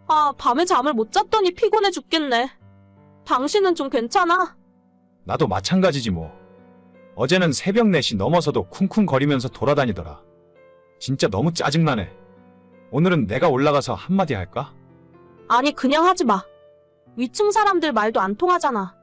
아, 밤에 잠을 못 잤더니 피곤해 죽겠네. 당신은 좀 괜찮아? 나도 마찬가지지 뭐. 어제는 새벽 4시 넘어서도 쿵쿵거리면서 돌아다니더라. 진짜 너무 짜증나네. 오늘은 내가 올라가서 한마디 할까? 아니, 그냥 하지 마. 위층 사람들 말도 안 통하잖아.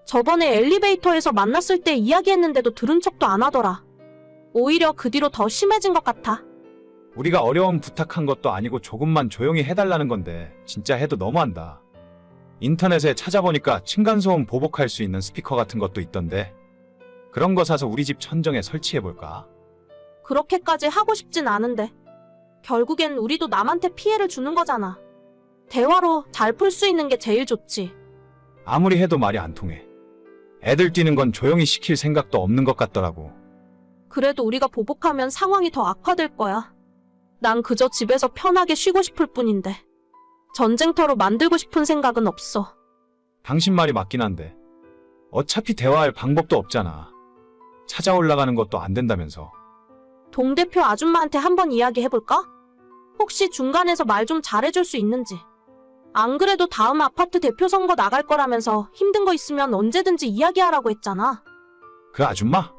저번에 엘리베이터에서 만났을 때 이야기했는데도 들은 척도 안 하더라. 오히려 그 뒤로 더 심해진 것 같아. 우리가 어려운 부탁한 것도 아니고 조금만 조용히 해달라는 건데 진짜 해도 너무한다. 인터넷에 찾아보니까 층간소음 보복할 수 있는 스피커 같은 것도 있던데 그런 거 사서 우리 집 천정에 설치해볼까? 그렇게까지 하고 싶진 않은데. 결국엔 우리도 남한테 피해를 주는 거잖아. 대화로 잘 풀 수 있는 게 제일 좋지. 아무리 해도 말이 안 통해. 애들 뛰는 건 조용히 시킬 생각도 없는 것 같더라고. 그래도 우리가 보복하면 상황이 더 악화될 거야. 난 그저 집에서 편하게 쉬고 싶을 뿐인데. 전쟁터로 만들고 싶은 생각은 없어. 당신 말이 맞긴 한데 어차피 대화할 방법도 없잖아. 찾아 올라가는 것도 안 된다면서. 동대표 아줌마한테 한번 이야기해볼까? 혹시 중간에서 말 좀 잘해줄 수 있는지. 안 그래도 다음 아파트 대표 선거 나갈 거라면서 힘든 거 있으면 언제든지 이야기하라고 했잖아. 그 아줌마?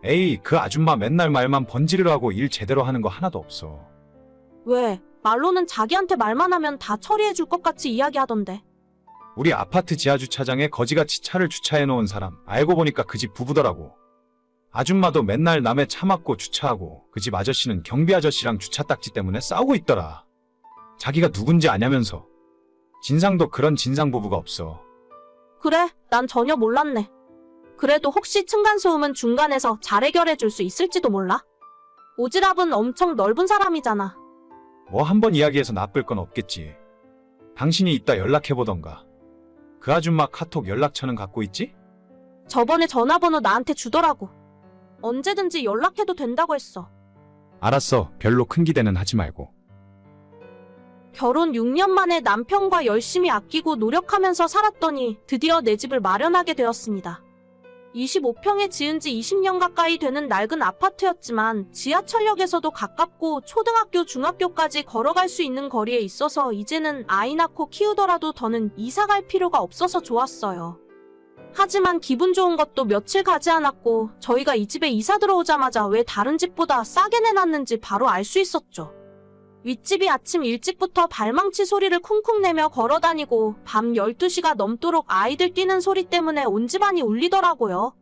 에이, 그 아줌마 맨날 말만 번지르르 하고 일 제대로 하는 거 하나도 없어. 왜? 말로는 자기한테 말만 하면 다 처리해줄 것 같이 이야기하던데. 우리 아파트 지하주차장에 거지같이 차를 주차해놓은 사람 알고 보니까 그 집 부부더라고. 아줌마도 맨날 남의 차 막고 주차하고 그 집 아저씨는 경비 아저씨랑 주차 딱지 때문에 싸우고 있더라. 자기가 누군지 아냐면서. 진상도 그런 진상 부부가 없어. 그래, 난 전혀 몰랐네. 그래도 혹시 층간소음은 중간에서 잘 해결해줄 수 있을지도 몰라. 오지랖은 엄청 넓은 사람이잖아. 뭐 한번 이야기해서 나쁠 건 없겠지. 당신이 이따 연락해보던가. 그 아줌마 카톡 연락처는 갖고 있지? 저번에 전화번호 나한테 주더라고. 언제든지 연락해도 된다고 했어. 알았어. 별로 큰 기대는 하지 말고. 결혼 6년 만에 남편과 열심히 아끼고 노력하면서 살았더니 드디어 내 집을 마련하게 되었습니다. 25평에 지은 지 20년 가까이 되는 낡은 아파트였지만 지하철역에서도 가깝고 초등학교, 중학교까지 걸어갈 수 있는 거리에 있어서 이제는 아이 낳고 키우더라도 더는 이사 갈 필요가 없어서 좋았어요. 하지만 기분 좋은 것도 며칠 가지 않았고 저희가 이 집에 이사 들어오자마자 왜 다른 집보다 싸게 내놨는지 바로 알 수 있었죠. 윗집이 아침 일찍부터 발망치 소리를 쿵쿵 내며 걸어다니고 밤 12시가 넘도록 아이들 뛰는 소리 때문에 온 집안이 울리더라고요.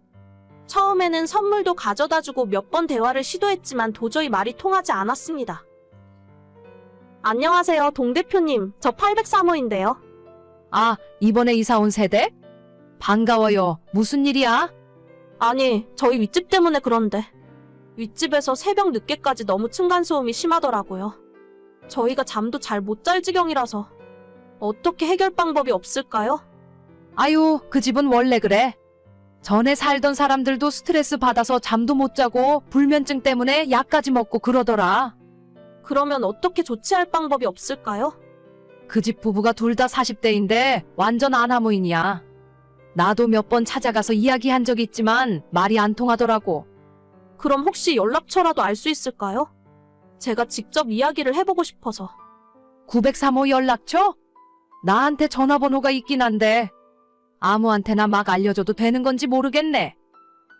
처음에는 선물도 가져다주고 몇 번 대화를 시도했지만 도저히 말이 통하지 않았습니다. 안녕하세요, 동대표님. 저 803호인데요. 아, 이번에 이사 온 세대? 반가워요. 무슨 일이야? 아니, 저희 윗집 때문에 그런데. 윗집에서 새벽 늦게까지 너무 층간소음이 심하더라고요. 저희가 잠도 잘 못 잘 지경이라서 어떻게 해결 방법이 없을까요? 아유, 그 집은 원래 그래. 전에 살던 사람들도 스트레스 받아서 잠도 못 자고 불면증 때문에 약까지 먹고 그러더라. 그러면 어떻게 조치할 방법이 없을까요? 그 집 부부가 둘 다 40대인데 완전 아나무인이야. 나도 몇 번 찾아가서 이야기한 적 있지만 말이 안 통하더라고. 그럼 혹시 연락처라도 알 수 있을까요? 제가 직접 이야기를 해보고 싶어서. 903호 연락처? 나한테 전화번호가 있긴 한데 아무한테나 막 알려줘도 되는 건지 모르겠네.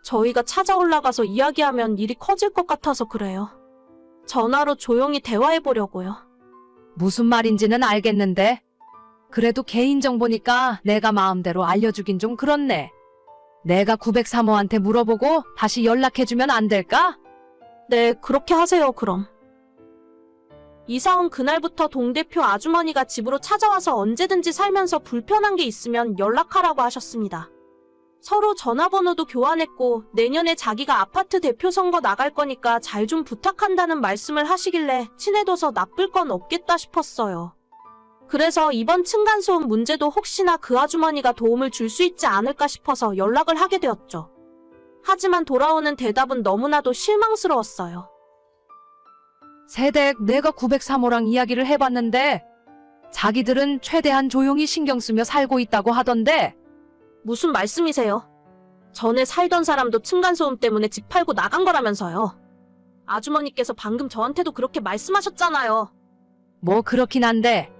저희가 찾아 올라가서 이야기하면 일이 커질 것 같아서 그래요. 전화로 조용히 대화해보려고요. 무슨 말인지는 알겠는데 그래도 개인정보니까 내가 마음대로 알려주긴 좀 그렇네. 내가 903호한테 물어보고 다시 연락해주면 안 될까? 네, 그렇게 하세요, 그럼. 이사 온 그날부터 동대표 아주머니가 집으로 찾아와서 언제든지 살면서 불편한 게 있으면 연락하라고 하셨습니다. 서로 전화번호도 교환했고 내년에 자기가 아파트 대표 선거 나갈 거니까 잘 좀 부탁한다는 말씀을 하시길래 친해둬서 나쁠 건 없겠다 싶었어요. 그래서 이번 층간소음 문제도 혹시나 그 아주머니가 도움을 줄 수 있지 않을까 싶어서 연락을 하게 되었죠. 하지만 돌아오는 대답은 너무나도 실망스러웠어요. 세댁 내가 903호랑 이야기를 해봤는데 자기들은 최대한 조용히 신경 쓰며 살고 있다고 하던데 무슨 말씀이세요? 전에 살던 사람도 층간소음 때문에 집 팔고 나간 거라면서요. 아주머니께서 방금 저한테도 그렇게 말씀하셨잖아요. 뭐 그렇긴 한데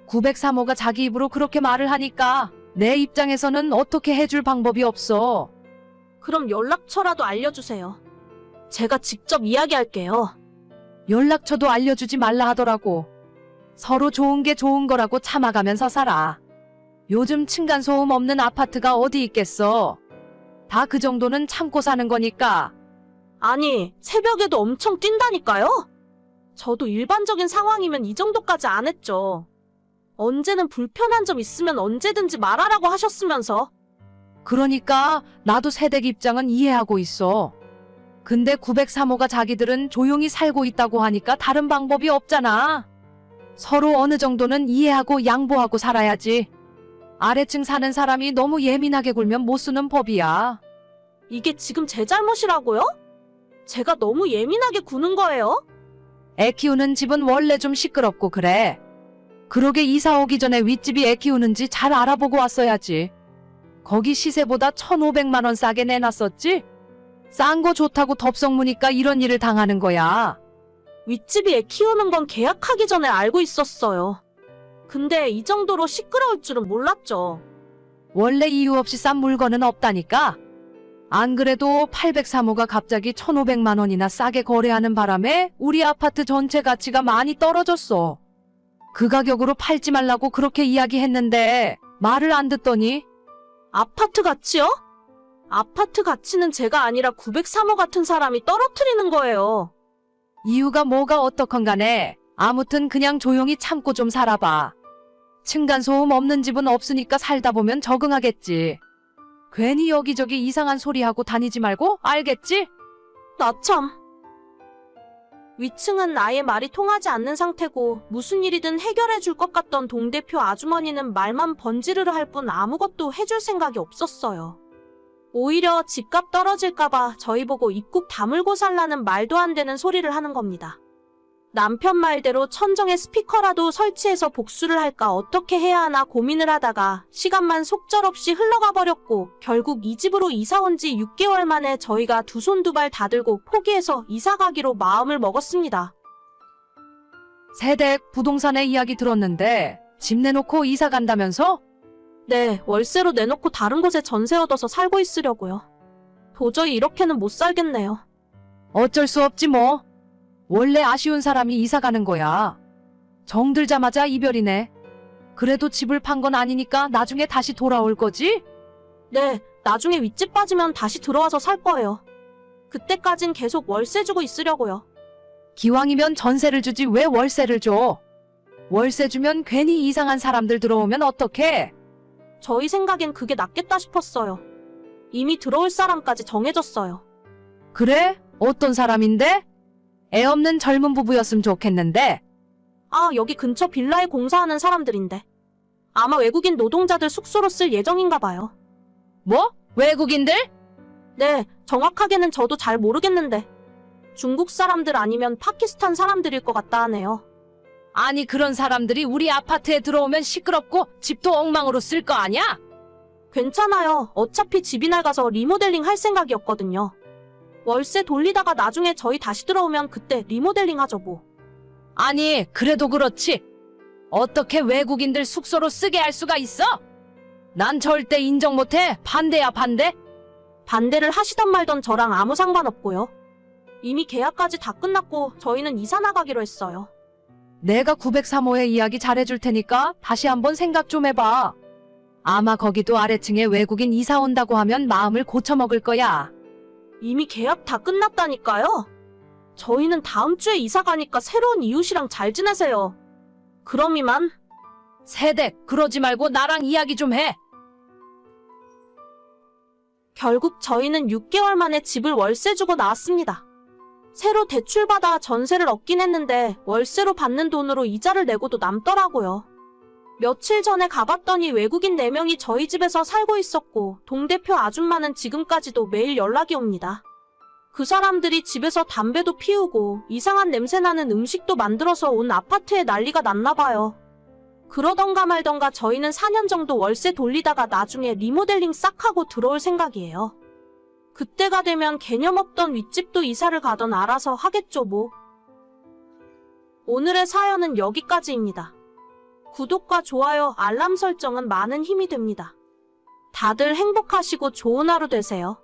903호가 자기 입으로 그렇게 말을 하니까 내 입장에서는 어떻게 해줄 방법이 없어. 그럼 연락처라도 알려주세요. 제가 직접 이야기할게요. 연락처도 알려주지 말라 하더라고. 서로 좋은 게 좋은 거라고 참아가면서 살아. 요즘 층간소음 없는 아파트가 어디 있겠어. 다 그 정도는 참고 사는 거니까. 아니, 새벽에도 엄청 뛴다니까요? 저도 일반적인 상황이면 이 정도까지 안 했죠. 언제는 불편한 점 있으면 언제든지 말하라고 하셨으면서. 그러니까 나도 세댁 입장은 이해하고 있어. 근데 903호가 자기들은 조용히 살고 있다고 하니까 다른 방법이 없잖아. 서로 어느 정도는 이해하고 양보하고 살아야지. 아래층 사는 사람이 너무 예민하게 굴면 못 쓰는 법이야. 이게 지금 제 잘못이라고요? 제가 너무 예민하게 구는 거예요? 애 키우는 집은 원래 좀 시끄럽고 그래. 그러게 이사 오기 전에 윗집이 애 키우는지 잘 알아보고 왔어야지. 거기 시세보다 1,500만 원 싸게 내놨었지? 싼 거 좋다고 덥석무니까 이런 일을 당하는 거야. 윗집이 애 키우는 건 계약하기 전에 알고 있었어요. 근데 이 정도로 시끄러울 줄은 몰랐죠. 원래 이유 없이 싼 물건은 없다니까. 안 그래도 803호가 갑자기 1,500만 원이나 싸게 거래하는 바람에 우리 아파트 전체 가치가 많이 떨어졌어. 그 가격으로 팔지 말라고 그렇게 이야기했는데 말을 안 듣더니. 아파트 가치요? 아파트 가치는 제가 아니라 903호 같은 사람이 떨어뜨리는 거예요. 이유가 뭐가 어떻건 간에 아무튼 그냥 조용히 참고 좀 살아봐. 층간소음 없는 집은 없으니까 살다 보면 적응하겠지. 괜히 여기저기 이상한 소리하고 다니지 말고 알겠지? 나 참. 위층은 아예 말이 통하지 않는 상태고 무슨 일이든 해결해 줄 것 같던 동대표 아주머니는 말만 번지르르 할 뿐 아무것도 해줄 생각이 없었어요. 오히려 집값 떨어질까봐 저희 보고 입국 다물고 살라는 말도 안 되는 소리를 하는 겁니다. 남편 말대로 천정에 스피커라도 설치해서 복수를 할까 어떻게 해야 하나 고민을 하다가 시간만 속절없이 흘러가 버렸고 결국 이 집으로 이사 온 지 6개월 만에 저희가 두 손 두 발 다 들고 포기해서 이사 가기로 마음을 먹었습니다. 세댁 부동산의 이야기 들었는데 집 내놓고 이사 간다면서? 네, 월세로 내놓고 다른 곳에 전세 얻어서 살고 있으려고요. 도저히 이렇게는 못 살겠네요. 어쩔 수 없지 뭐. 원래 아쉬운 사람이 이사 가는 거야. 정들자마자 이별이네. 그래도 집을 판 건 아니니까 나중에 다시 돌아올 거지? 네, 나중에 윗집 빠지면 다시 들어와서 살 거예요. 그때까진 계속 월세 주고 있으려고요. 기왕이면 전세를 주지 왜 월세를 줘? 월세 주면 괜히 이상한 사람들 들어오면 어떡해? 저희 생각엔 그게 낫겠다 싶었어요. 이미 들어올 사람까지 정해졌어요. 그래? 어떤 사람인데? 애 없는 젊은 부부였으면 좋겠는데. 아, 여기 근처 빌라에 공사하는 사람들인데. 아마 외국인 노동자들 숙소로 쓸 예정인가 봐요. 뭐? 외국인들? 네, 정확하게는 저도 잘 모르겠는데. 중국 사람들 아니면 파키스탄 사람들일 것 같다 하네요. 아니 그런 사람들이 우리 아파트에 들어오면 시끄럽고 집도 엉망으로 쓸 거 아냐? 괜찮아요. 어차피 집이 낡아서 리모델링 할 생각이었거든요. 월세 돌리다가 나중에 저희 다시 들어오면 그때 리모델링 하죠 뭐. 아니 그래도 그렇지. 어떻게 외국인들 숙소로 쓰게 할 수가 있어? 난 절대 인정 못해. 반대야 반대. 반대를 하시던 말던 저랑 아무 상관없고요. 이미 계약까지 다 끝났고 저희는 이사 나가기로 했어요. 내가 903호의 이야기 잘해줄 테니까 다시 한번 생각 좀 해봐. 아마 거기도 아래층에 외국인 이사 온다고 하면 마음을 고쳐먹을 거야. 이미 계약 다 끝났다니까요. 저희는 다음 주에 이사 가니까 새로운 이웃이랑 잘 지내세요. 그럼 이만. 세댁 그러지 말고 나랑 이야기 좀 해. 결국 저희는 6개월 만에 집을 월세 주고 나왔습니다. 새로 대출받아 전세를 얻긴 했는데 월세로 받는 돈으로 이자를 내고도 남더라고요. 며칠 전에 가봤더니 외국인 4명이 저희 집에서 살고 있었고 동대표 아줌마는 지금까지도 매일 연락이 옵니다. 그 사람들이 집에서 담배도 피우고 이상한 냄새나는 음식도 만들어서 온 아파트에 난리가 났나 봐요. 그러던가 말던가 저희는 4년 정도 월세 돌리다가 나중에 리모델링 싹 하고 들어올 생각이에요. 그때가 되면 개념 없던 윗집도 이사를 가던 알아서 하겠죠 뭐. 오늘의 사연은 여기까지입니다. 구독과 좋아요, 알람 설정은 많은 힘이 됩니다. 다들 행복하시고 좋은 하루 되세요.